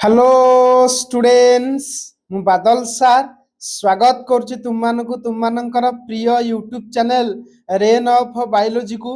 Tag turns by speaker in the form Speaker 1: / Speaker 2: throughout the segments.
Speaker 1: Hello students मु बादल सार स्वागत करुच्ची तुम प्रिय YouTube channel rain of biology को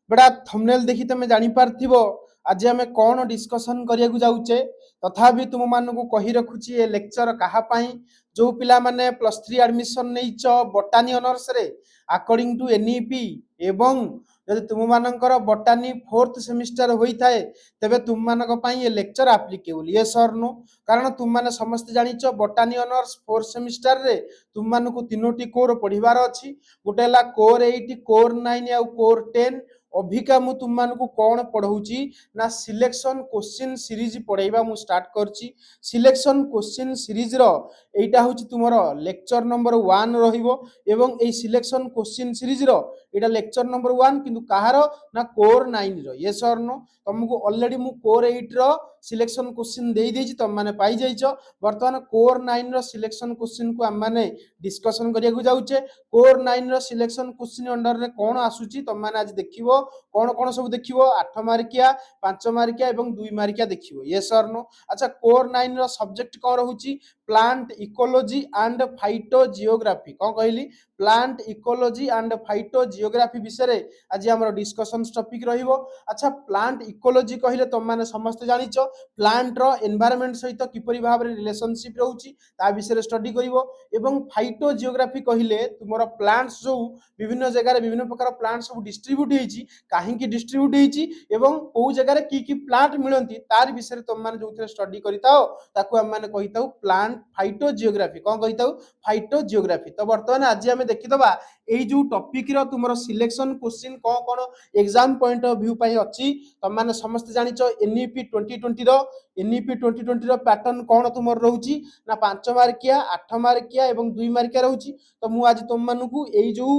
Speaker 1: बड़ा थंबनेल देखि तमे जानि पारथिबो आज आमे कोन डिस्कशन करिया को जाउचे तथापि तुम मानकु कहि रखुची ए लेक्चर कहा पई जो पिला माने +3 एडमिशन नैच बोटानी ऑनर्स रे अकॉर्डिंग टू एनईपी एवं यदि तुम मानकर बोटानी 4th सेमिस्टर होई थाए तेबे तुम मानक पई ए लेक्चर एप्लीकेबल यस और नो कारण तुम माने समस्त जानिच बोटानी ऑनर्स 4th सेमिस्टर रे तुम मानकु तीनोटी कोर पढिबार अछि गोटे ला कोर 8 कोर 9 या कोर 10 अभिका मु तुम मानकु कोन पढौची ना सिलेक्शन क्वेश्चन सीरीज पढाइबा मु स्टार्ट करची सिलेक्शन क्वेश्चन सीरीज रो एटा होची तुमरो लेक्चर नंबर 1 रहिबो एवं ए सिलेक्शन क्वेश्चन सीरीज रो एटा लेक्चर नंबर 1 किंतु कहारो ना कोर 9 रो यस और नो तुमको ऑलरेडी मु कोर 8 रो सिलेक्शन क्वेश्चन देई देछि तुम माने पाई जाइछो वर्तमान कोर 9 रो सिलेक्शन क्वेश्चन को हम माने डिस्कशन करिया को जाउचे कोर 9 रो सिलेक्शन क्वेश्चन अंडर रे कोन आसुची तुम माने आज देखिबो कोन कोन सब देखिबो 8 मार्किया 5 मार्किया एवं 2 मार्किया देखिबो यस और नो अच्छा कोर 9 रो सब्जेक्ट कोन रहूची प्लांट इकोलॉजी एंड फाइटोजियोग्राफी कोन कहली प्लांट इकोलॉजी एंड फाइटोजियोग्राफी विषय आज हमर डिस्कशन टॉपिक रहिबो अच्छा प्लांट इकोलॉजी कहिले तुम माने समस्त जानिचो प्लांट रो एनवायरनमेंट सहित किपरि भाव रे रिलेशनशिप रहउची ता विषय स्टडी करिवो एवं फाइटोजियोग्राफी कहिले तुमरो प्लांट्स जो विभिन्न जगह रे विभिन्न प्रकार प्लांट्स सब डिस्ट्रीब्यूट हेची काहे की डिस्ट्रीब्यूट हेची एवं को जगह रे की प्लांट मिलंती तार विषय तुम माने जोथरे स्टडी करिताओ ताकू हम माने कहिताऊ प्लांट फाइटोजियोग्राफी कोन कहिताऊ फाइटोजियोग्राफी तो वर्तमान आज हम देखिदबा एई जो टॉपिक रो तुमरो सिलेक्शन क्वेश्चन कोन कोन एग्जाम पॉइंट ऑफ व्यू पई अछि तुम माने समस्त जानिचो एनईपी 2020 रो पैटर्न कोन तुमर रहउची ना 5 मार्किया 8 मार्किया एवं 2 मार्किया रहउची तो मु आज तुम मानकू एई जो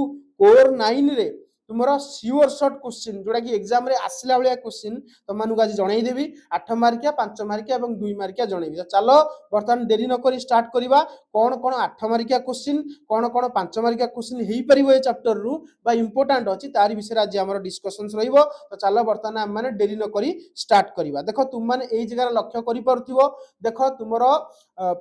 Speaker 1: कोर 9 रे तुमरो श्योर शॉर्ट क्वेश्चन जोडा कि एग्जाम रे आसिला बलिया क्वेश्चन तुम मानकू आज जणाई देबी 8 मार्किया 5 मार्किया एवं 2 मार्किया जणाइबी तो चलो वर्तमान देरी न करी स्टार्ट करिबा कोन कोन 8 मार्किया क्वेश्चन कोन कोन 5 मार्किया क्वेश्चन हेई परिबो ए चैप्टर रु बा इंपोर्टेंट अछि तारि विषय आज हमर डिस्कशनस रहिबो तो चलो वर्तमान हम माने देरी न करी स्टार्ट करिबा देखो तुम माने एई जगह लक्ष्य करि परथिबो देखो तुमरो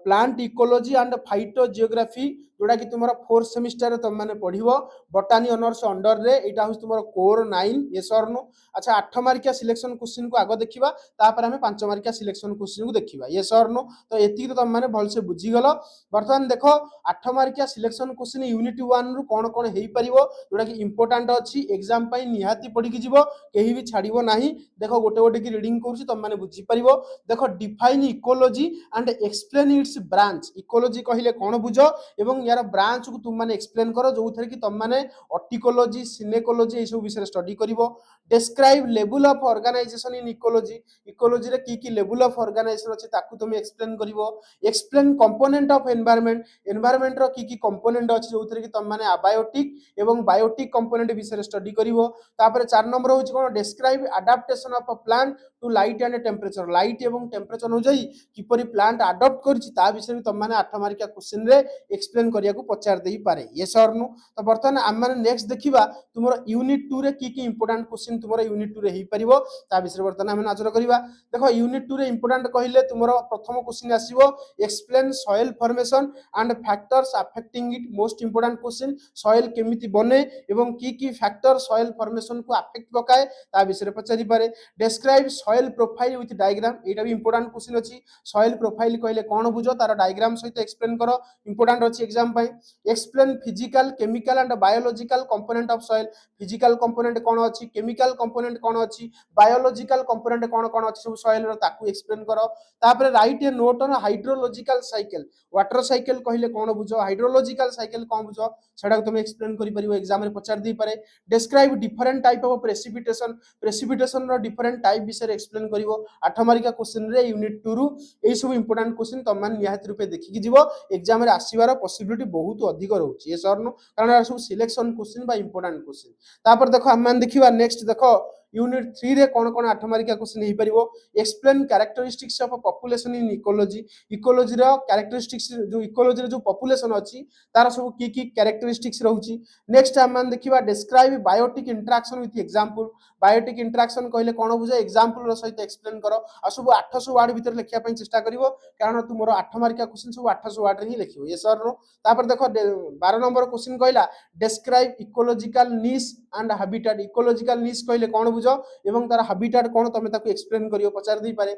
Speaker 1: प्लांट इकोलॉजी एंड फाइटोजियोग्राफी जोडा कि तुमरो 4th सेमिस्टर रे तुम माने पढिबो बोटानी ऑनर्स अंडर रे एटा होस तुमरो कोर 9 यस और नो अच्छा 8 मार्किया सिलेक्शन क्वेश्चन को आगो देखिबा तापर हमें 5 मार्किया सिलेक्शन क्वेश्चन को देखिबा यस और नो तो एति तो तुम माने भल से बुझी गलो वर्तमान देखो 8 मार्किया सिलेक्शन क्वेश्चन यूनिट 1 रु कोन कोन हेई परिबो जोडा कि इंपोर्टेंट अछि एग्जाम पई निहाती पढी कि जिवो केही भी छाडिबो नाही देखो गोटे गोटे की रीडिंग करछि तुम माने बुझी परिबो देखो define ecology and explain it's branch ecology कहिले कोन बुझो एवं यार ब्रांच को तुम माने एक्सप्लेन करो जो थरे कि तुम माने ऑर्टिकोलॉजी सिनेकोलॉजी ए सब विषय स्टडी करिवो describe level of organization in ecology ecology रे की लेवल ऑफ ऑर्गेनाइजेशन अछि ताकू तुम एक्सप्लेन करिवो एक्सप्लेन कंपोनेंट ऑफ एनवायरनमेंट रो की कंपोनेंट अछि जो थरे कि तुम माने अबायोटिक एवं बायोटिक कंपोनेंट विषय स्टडी करिवो तापर 4 नंबर होछि कोन describe adaptation of a plant to light and temperature light एवं टेम्परेचर हो जाई किपरि प्लांट अडॉप्ट करछि ता विषय तुम माने 8 मार्किया क्वेश्चन रे एक्सप्लेन करिया को पचार देई पारे यस और नो तो वर्तमान हम माने नेक्स्ट देखिबा तुमरो यूनिट 2 रे की इंपोर्टेंट क्वेश्चन तुमरो यूनिट 2 रे हेई परिबो ता विषय वर्तमान हम नजर करिबा देखो यूनिट 2 रे इंपोर्टेंट कहिले तुमरो प्रथम क्वेश्चन आसीबो explain soil formation and factors affecting it most important question soil केमिति बने एवं की फैक्टर सॉइल फॉर्मेशन को अफेक्ट पकाए ता विषय पचारि पारे describe soil profile with diagram एटा भी इंपोर्टेंट क्वेश्चन अछि सॉइल प्रोफाइल कहिले कोन बुझो तार डायग्राम सहित एक्सप्लेन करो इंपोर्टेंट अछि एग्जाम पई explain physical chemical and biological component of soil physical component कोन अछि केमिकल कंपोनेंट कोन अछि बायोलॉजिकल कंपोनेंट कोन कोन अछि सब सॉइल रो ताकू एक्सप्लेन करो तापर right A note on hydrological cycle water cycle कहिले कोन बुझो हाइड्रोलॉजिकल साइकिल कोन बुझो सेडा तुम एक्सप्लेन करि परिबो एग्जाम रे पचार दी पारे describe different type of precipitation रो डिफरेंट टाइप विषय एक्सप्लेन करिवो 8 मार्किया क्वेश्चन रे यूनिट 2 रु एई सब इंपोर्टेंट क्वेश्चन तुम मान निहात रूपे देखि कि जिवो एग्जाम रे आसीबार पॉसिबिलिटी बहुत अधिक रहउची ए सरनो कारण सब सिलेक्शन क्वेश्चन बा इंपोर्टेंट क्वेश्चन तापर देखो हम मान देखिबा नेक्स्ट देखो यूनिट 3 रे कोन कोन 8 मार्किया क्वेश्चन हे परिबो explain characteristics of population in ecology ecology रो कैरेक्टरिस्टिक्स जो इकोलॉजी रो जो पॉपुलेशन अछि तार सब की कैरेक्टरिस्टिक्स रहउची नेक्स्ट हम देखिबा describe biotic interaction with example biotic interaction कहले कोन बुझे एग्जांपल रो सहित एक्सप्लेन करो आ सब 800 वर्ड भीतर लिखिया पई चेष्टा करिवो कारण तुमरो 8 मार्किया क्वेश्चन सब 800 वर्ड रे ही लिखिवो ये सर नो तापर देखो 12 नंबर क्वेश्चन कहला डिस्क्राइब इकोलॉजिकल निश एंड हैबिटेट इकोलॉजिकल निश कहले कोन बुझो एवं तार हैबिटेट कोन तमे ताको एक्सप्लेन करियो पचार दी पारे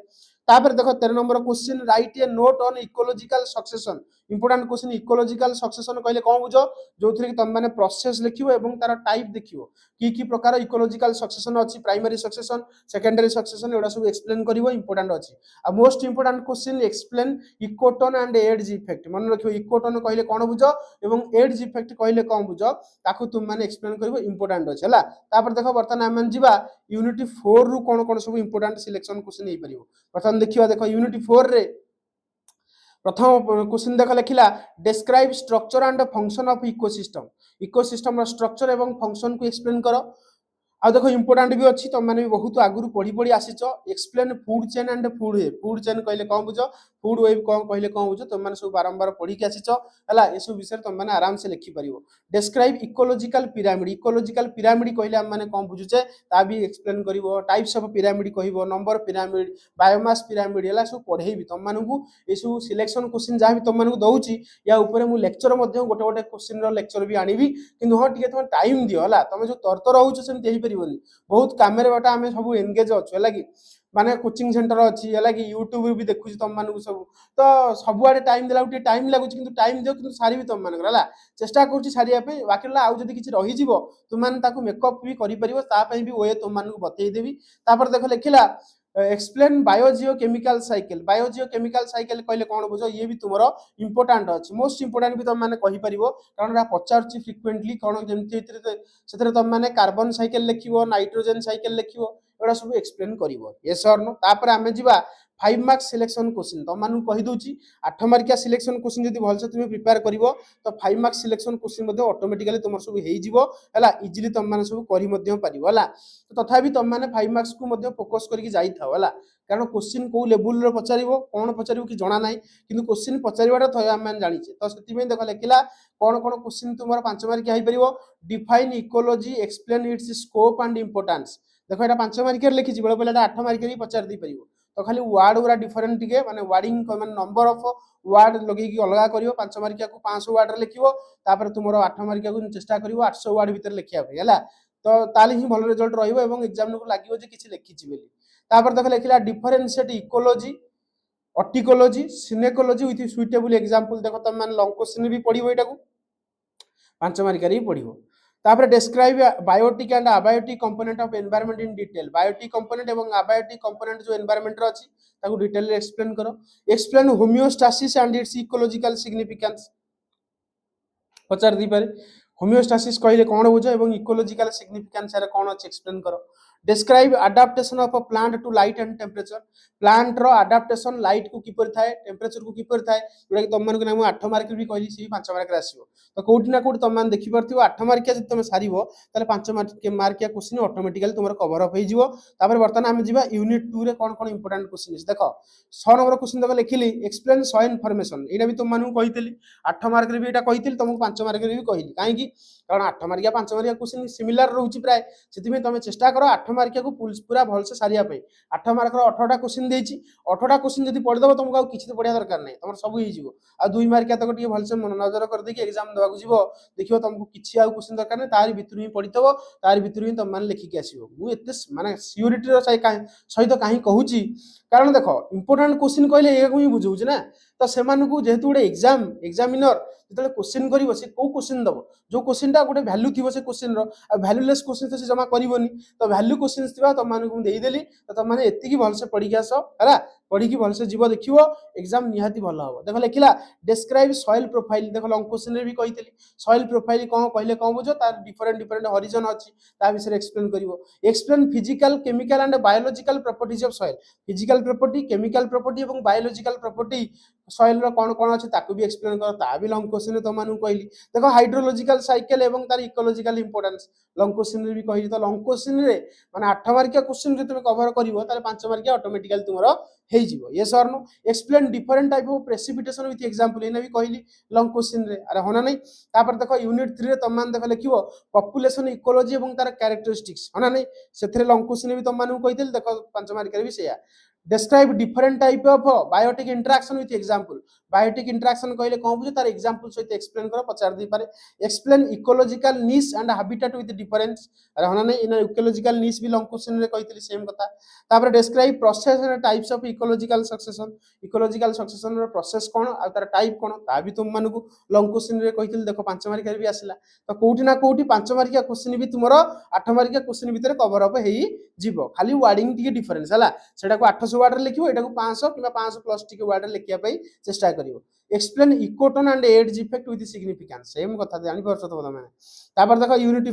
Speaker 1: तापर देखो 13 number question right A note on ecological succession important question ecological succession कहले कोन बुझो जो थरे तम माने प्रोसेस लिखिवो एवं तार टाइप देखिवो की प्रकार इकोलॉजिकल सक्सेशन अछि प्राइमरी सक्सेशन सेकेंडरी सक्सेशन एडा सब एक्सप्लेन करिवो इंपोर्टेंट अछि आ most important question explain ecotone and edge effect मन रखियो इकोटोन कहले कोन बुझो एवं एड्स इफेक्ट कहले कोन बुझो ताकू तुम माने एक्सप्लेन करिवो इंपोर्टेंट अछि हला तापर देखो बर्तन हम जिबा यूनिट 4 रु कोन कोन सब इंपोर्टेंट सिलेक्शन क्वेश्चन हे परिवो प्रथम देखिबा देखो यूनिट 4 रे प्रथम क्वेश्चन देख लिखला describe structure and function of ecosystem रो स्ट्रक्चर एवं फंक्शन को एक्सप्लेन करो आ देखो इंपोर्टेंट भी अच्छी तुम मैंने भी बहुत आगु पढ़ी पढ़ी आसीच explain food chain and food chain कहले कौन बुझ फूड वेब कौन कहले कौन बुझ तुम मैंने सब बारंबार पढ़ी के आसीच हला ए सब विषय तुम मैंने आराम से लिखि परिवो डिस्क्राइब इकोलॉजिकल पिरामिड कहले हम माने कौन बुझुचे ता भी एक्सप्लेन करिवो टाइप्स ऑफ पिरामिड कहिवो नंबर पिरामिड बायोमास पिरामिड हला सब पढ़ेबी तुम मानकू ए सब सिलेक्शन क्वेश्चन जा भी तुम मानकू दउची या ऊपर मु लेक्चर मध्ये गोटे गोटे क्वेश्चन रो लेक्चर भी आनिबी किंतु हो टिके तुम टाइम दियो हला तुम जो तरतर होउछ सेम देहि परिबोनी बहुत कामेरे बाटा आमे सब एंगेज अछु हला कि माने कोचिंग सेंटर अछि हला कि यूट्यूब भी देखुची तुम मानकू सब तो सब आडे टाइम देला उठी टाइम लागुची किंतु टाइम दियो किंतु सारी भी तुम मानकर हला चेष्टा करछि सारिया पे बाकीला आउ जदी किछि रहि जिवो तुम मान ताकू मेकअप भी करि परिबो ता पई भी ओए तुम मानकू बतै देबी तापर देखो लिखिला एक्सप्लेन बायोजियोकेमिकल साइकिल कहले कोन बुझो ये भी तुमरो इंपोर्टेंट अछि मोस्ट इंपोर्टेंट भी तुम माने कहि परिबो कारण रा पचारछि फ्रीक्वेंटली कोन जेमति सेतरे तुम माने कार्बन साइकिल लिखिवो नाइट्रोजन साइकिल लिखिवो एडा सब एक्सप्लेन करिवो यस और नो तापर आमे जिबा 5 मार्क्स सिलेक्शन क्वेश्चन तुम मानु कहि दोछि 8 मार्किया सिलेक्शन क्वेश्चन जदी भलसे तुम प्रिपेयर करिवो तो 5 मार्क्स सिलेक्शन क्वेश्चन मध्ये ऑटोमेटिकली तुमर सब हेइ जिवो हला इजीली तुम माने सब करि मध्ये परिवो हला तो तथापि तुम माने 5 मार्क्स को मध्ये फोकस करके जाई थाओ हला कारण क्वेश्चन को लेवल रो पचारिवो कोन पचारिवो कि जणा नै किंतु क्वेश्चन पचारिवाटा थय हम मान जानिछे तो सेति में देखो लेखिला कोन कोन क्वेश्चन तुमर 5 मार्किया हेइ परिवो define ecology explain its scope and importance देखो एटा 5 मार्किया लिखिछि बेले बेले 8 मार्किया भी पचार दी परिवो तो खाली वर्ड गुरा डिफरेंट टिके माने वर्डिंग माने नंबर ऑफ वर्ड लगे की अलगा करियो 5 मार्किया को 500 वर्ड रे लिखिवो तापर तुमरो 8 मार्किया को चेष्टा करिवो 800 वर्ड भीतर लिखिया भाई हला तो ताली ही भलो रिजल्ट रहिबो एवं एग्जाम को लागिवो जे किछि लिखिछि बेली तापर देखो लिखिला differentiate ecology autecology synecology with suitable example देखो तुम माने लॉन्ग क्वेश्चन भी पढिबो एटा को 5 मार्किया रे पढिबो तापर describe biotic and abiotic component of environment in detail biotic component एवं अबायोटिक कंपोनेंट जो एनवायरनमेंट रो अछि ताको डिटेल रे एक्सप्लेन करो explain homeostasis and its ecological significance पचार दी पारे होमियोस्टासिस कहले कोन बुझो एवं इकोलॉजिकल सिग्निफिकेंस रे कोन अछि एक्सप्लेन करो describe adaptation of a plant to light and temperature plant रो अडैप्टेशन लाइट को किपर थाए टेंपरेचर को किपर थाए जोडा कि तुम मन को 8 मार्क भी कहली सी 5 मार्क रे आसीबो तो कोठी ना कोठी तुम मन देखि परथिबो 8 मार्किया जति तुम सारिबो ताले 5 मार्किया क्वेश्चन ऑटोमेटिकली तुमरो कवर अप होई जिवो तापर वर्तमान हम जिबा यूनिट 2 रे कोन कोन इंपोर्टेंट क्वेश्चन देखो 6 नंबर क्वेश्चन देखो लिखिली एक्सप्लेन सॉ इन्फॉर्मेशन एटा भी तुम मन को कहितली 8 मार्क रे भी एटा कहितली तुमको 5 मार्क रे भी कहिली काहे कि कारण 8 मार्किया 5 मार्किया क्वेश्चन सिमिलर रहउची प्राय सेति में तुम चेष्टा करो 8 मार्किया को पूरा भल से सारिया पे 8 मार्क रो 18टा क्वेश्चन देछि 18टा क्वेश्चन जदी पढि दबो तुमको किछि तो पढिया दरकार नै तमर सब ही जिवो आ 2 मार्किया तक टिके भल से नजर कर दे कि एग्जाम देबा को जिवो देखियो तुमको किछि आ क्वेश्चन दरकार नै तारि भितरु ही पढितबो तारि भितरु ही तुम मान लेखि के आसीबो मु एते माने सियोरिटी रो सहित काहे कहूची कारण देखो इंपोर्टेंट क्वेश्चन कहले एगो ही बुझौछ ना तो सेमान को जेहेतु गोटे एग्जामिनर जो क्वेश्चन करिवो से को क्वेश्चन दबो जो क्वेश्चन टा गोटे वैल्यू थिबो से क्वेश्चन रो आ वैल्यूलेस क्वेश्चन तो से जमा करिवोनी तो वैल्यू क्वेश्चन थिबा तो मान को देई देली तो तुम माने एत्ती की भल से पढी के आसो हला पढ़ी कि भलसे जीव देखिवो एग्जाम निहाती भल हम देख लिखला डिस्क्राइब सॉइल प्रोफाइल देख लॉन्ग क्वेश्चन रे भी कहितली सॉइल प्रोफाइल कौन कहले कौन बुझो तार डिफरेंट डिफरेंट हॉरिजन अछि ता विषय एक्सप्लेन करिवो explain physical chemical and biological properties of soil physical property chemical property और बायोलॉजिकल प्रॉपर्टी सॉइल रो कौन कौन अछि ताकू भी एक्सप्लेन कर ता भी लॉन्ग क्वेश्चन रे तमानू कहली देखो हाइड्रोलॉजिकल साइकिल एवं तार इकोलॉजिकल इंपोर्टेंस लॉन्ग क्वेश्चन रे भी कहली तो लॉन्ग क्वेश्चन रे माने 8 मार्किया क्वेश्चन रे तुम कवर करिवो ताले 5 मार्किया ऑटोमेटिकली तुमरो हेइ जिवो यस और no explain different type of precipitation with example एना भी कहली लॉन्ग क्वेश्चन रे अरे होना नहीं तापर देखो यूनिट 3 रे तमान देखो लिखिवो पॉपुलेशन इकोलॉजी एवं तार कैरेक्टरिस्टिक्स होना नहीं सेथरे लॉन्ग क्वेश्चन भी तमानू कहितल देखो 5 मार्किया भी सेया describe different type of biotic interaction with example biotic interaction कहले कौन बुझे तार एग्जांपल सहित एक्सप्लेन करो पचार दी पारे एक्सप्लेन इकोलॉजिकल निश एंड हैबिटेट विथ डिफरेंस अरे होना नहीं इन इकोलॉजिकल निश भी लॉन्ग क्वेश्चन रे कहितली सेम कथा तापर describe process and types of ecological succession रो प्रोसेस कोन आ तार टाइप कोन ता भी तुम मानकू लॉन्ग क्वेश्चन रे कहितली देखो 5 मार्किया भी आसिला तो कोठी ना कोठी 5 मार्किया क्वेश्चन भी तुमरो 8 मार्किया क्वेश्चन भीतर कवर अप हेई जीवो खाली वर्डिंग टिके डिफरेंस हला सेटा को 800 वर्ड रे लिखिवो एटा को 500 किबा 500 प्लस टिके वर्ड रे लिखिया पई चेष्टा करिवो explain ecotone and edge effect with significance same कथा जानि परछ तो माने तापर देखो यूनिटी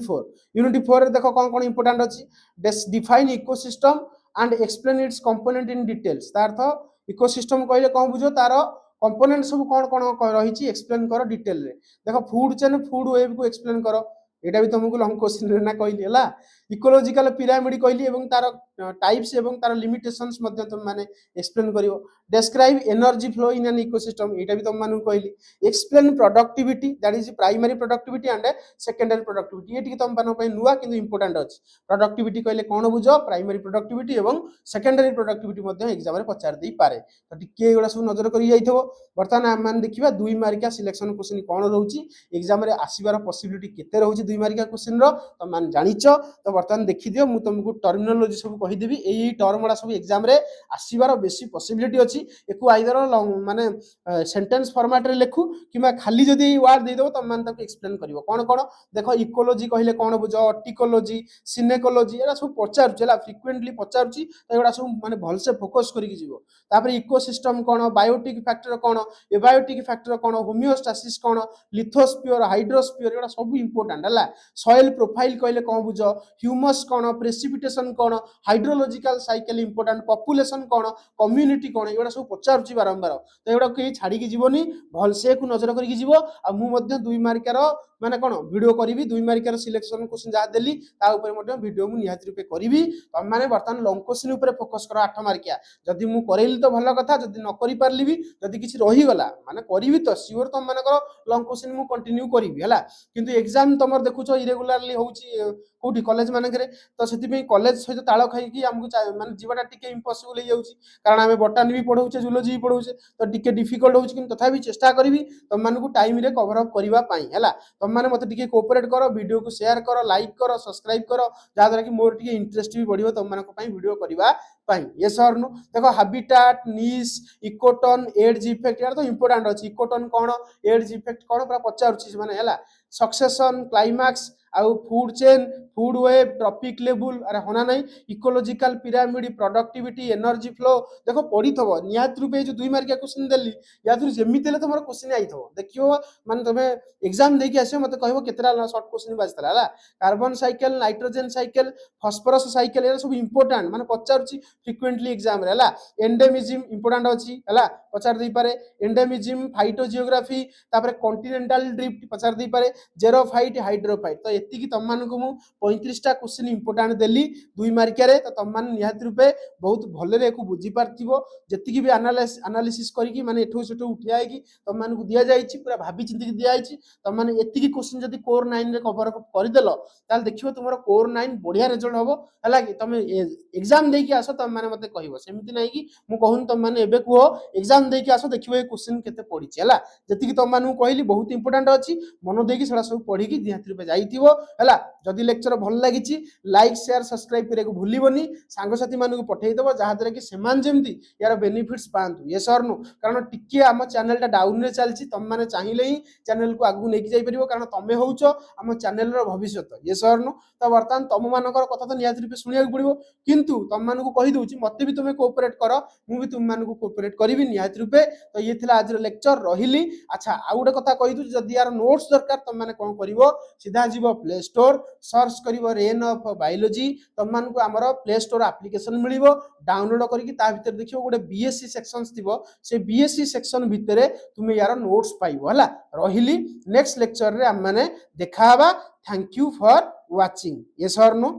Speaker 1: 4 रे देखो कोन कोन इंपोर्टेंट अछि define ecosystem and explain it's component in details तार अर्थ इकोसिस्टम कहले कोन बुझो तार कंपोनेंट सब कोन कोन रहिछि एक्सप्लेन करो डिटेल रे देखो फूड चेन फूड वेब को एक्सप्लेन करो एटा भी तुमको लॉन्ग क्वेश्चन रे ना कहली हला इकोलॉजिकल पिरामिड कहली एवं तार टाइप्स एवं तार लिमिटेशंस मध्ये तुम माने एक्सप्लेन करिवो describe energy flow in an ecosystem एटा भी तुम मानु कहली explain productivity that is primary productivity and secondary productivity एटी तुम मानो पई नुवा किंतु इंपोर्टेंट अछि प्रोडक्टिविटी कहले कोन बुझो प्राइमरी प्रोडक्टिविटी एवं सेकेंडरी प्रोडक्टिविटी मध्ये एग्जाम रे पचार देई पारे तो टिके एगुडा सब नजर करी जाइथबो वर्तमान हम मान देखिबा 2 मार्किया सिलेक्शन क्वेश्चन कोन रहउची एग्जाम रे आसीबार पॉसिबिलिटी केते रहउची 2 मार्किया क्वेश्चन रो तो मान जानिचो तो वर्तमान देखि दियो मु तुमको टर्मिनोलॉजी सब कहि देबी एई टर्म वाला सब एग्जाम रे आसीबार बेसी पॉसिबिलिटी अछि एको आइदर माने सेंटेंस फॉर्मेट रे लेखु किबा खाली जदी वर्ड दे देबो तो मान तक एक्सप्लेन करिवो कोन कोन देखो इकोलॉजी कहले कोन बुझो ऑर्टिकोलॉजी सिनेकोलॉजी एरा सब पचारु चला फ्रीक्वेंटली पचारुची तो एडा सब माने भल से फोकस करि जिवो तापर इकोसिस्टम कोन बायोटिक फैक्टर कोन एबायोटिक फैक्टर कोन होमियोस्टेसिस कोन लिथोस्फियर हाइड्रोस्फियर एडा सब इंपोर्टेंट हला सॉइल प्रोफाइल कहले कोन बुझो ह्यूमस कोन प्रेसिपिटेशन कोन हाइड्रोलॉजिकल साइकिल इंपोर्टेंट पॉपुलेशन कोन कम्युनिटी कोन एडा सब पचारुची बारंबार तो एडा के छाडी के जीवनी भल से को नजर करि जीवो आ मु मध्ये 2 मार्कर माने कोन वीडियो करिवि 2 मार्कर सिलेक्शन क्वेश्चन जा देली ता ऊपर मध्ये वीडियो मु निहात रूपे करिवि तम माने वर्तमान लॉन्ग क्वेश्चन ऊपर फोकस करो 8 मार्किया जदी मु करेली तो भलो कथा जदी न करि पारली भी जदी किछि रही गला माने करिवि तो सियोर तम माने करो लॉन्ग क्वेश्चन मु कंटिन्यू करिवि हला किंतु एग्जाम तमर देखुछो इरेगुलरली होउची कोठी कॉलेज माने करे तो सेति पे कॉलेज सहित ताळ खाई कि हमकु माने जीवाटा टिके इम्पॉसिबल हो जाउची कारण हमें बॉटनी भी पढौचे जूलॉजी भी पढौचे तो टिके डिफिकल्ट होउची किंतु तथापि चेष्टा करिवि तम मानकु टाइम रे कवर अप करिवा पई हला तम माने मते टिके कोऑपरेट करो वीडियो को शेयर करो लाइक करो सब्सक्राइब करो जा द्वारा कि मोर टिके इंटरेस्ट भी बढ़ियो तम मानक पई वीडियो करिवा पई यस और नो देखो हैबिटेट निश इकोटोन एज इफेक्ट यार तो इंपोर्टेंट अछि इकोटोन कोन एज इफेक्ट कोन पूरा पचारुची माने हला सक्सेशन क्लाइमैक्स आउ food chain food web trophic level अरे होना नहीं ecological pyramid productivity energy flow देखो पढ़ी थबो निहात रूपे जो 2 मार्किया क्वेश्चन देली या तुर जेमितेले तमरो क्वेश्चन आई थबो देखियो माने तमे एग्जाम देकी आसे मते कहबो केतरा शॉर्ट क्वेश्चन बाजतला हला carbon cycle nitrogen cycle phosphorus cycle ये सब इंपोर्टेंट माने पचारुची फ्रीक्वेंटली एग्जाम रे हला एंडेमिज्म इंपोर्टेंट अछि हला पचार दै पारे एंडेमिज्म फाइटोजियोग्राफी तापर कॉन्टिनेंटल ड्रिफ्ट पचार दै पारे जेरोफाइट हाइड्रोफाइट तो एति की तम मानकु मु 35 टा क्वेश्चन इंपोर्टेंट देली 2 मार्किया रे तो तम मान निहात रूपे बहुत भले रे को बुझी पारथिबो जति की भी एनालिसिस करी की माने एठो सेठो उठिया की तम मानकु दिया जाईची पूरा भाबी चिंती की दिया जाईची तम माने एति की क्वेश्चन जदी कोर 9 रे कवर करि देलो ताल देखियो तुमरो कोर 9 बढ़िया रिजल्ट होबो हला कि तमे एग्जाम देकी आसो तम माने मते कहिबो सेमिति नै कि मु कहून तम माने एबे को एग्जाम देकी आसो देखिबो ए क्वेश्चन केते पड़ीची हला जति की तम मानकु कहली बहुत इंपोर्टेंट अछि मनो देकी सेडा सब पढ़ी की निहात रूपे जाईथिबो हैला जदि लेक्चर भल लागिछि लाइक शेयर सब्सक्राइब करके भूलिबनी सांग साथी मानकु पठेइ देबो जहा द्वारा कि सेमान जेमती यार बेनिफिट्स पांतु यस और नो कारण टिके हम चैनल टा डाउन रे चलछि तुम माने चाहिले ही चैनल को आगु नेकी जाई परिबो कारण तमे होउछो हम चैनल रो भविष्य यस और नो तो वर्तमान तुम मानकर कथा तो निहात रूपे सुनिया पड़िबो किंतु तुम मानकु कहि दउछि मते भी तुमे कोऑपरेट करो मु भी तुम मानकु कोऑपरेट करबी निहात रूपे तो ये थिला आज लेक्चर रहिली अच्छा आ गुटे कथा कहि दउ जदि यार नोट्स दरकार तुम माने कोन करिवो सीधा जीवो प्ले स्टोर सर्च करिवो रेन ऑफ बायोलॉजी तुम मानकु हमर प्ले स्टोर एप्लीकेशन मिलिवो डाउनलोड करके ता भीतर देखियो गोटे बीएससी सेक्शंस थिबो से बीएससी सेक्शन भितरे तुमे यार नोट्स पाइबो हला रहिली नेक्स्ट लेक्चर रे हम माने देखाबा thank you for watching yes और नो।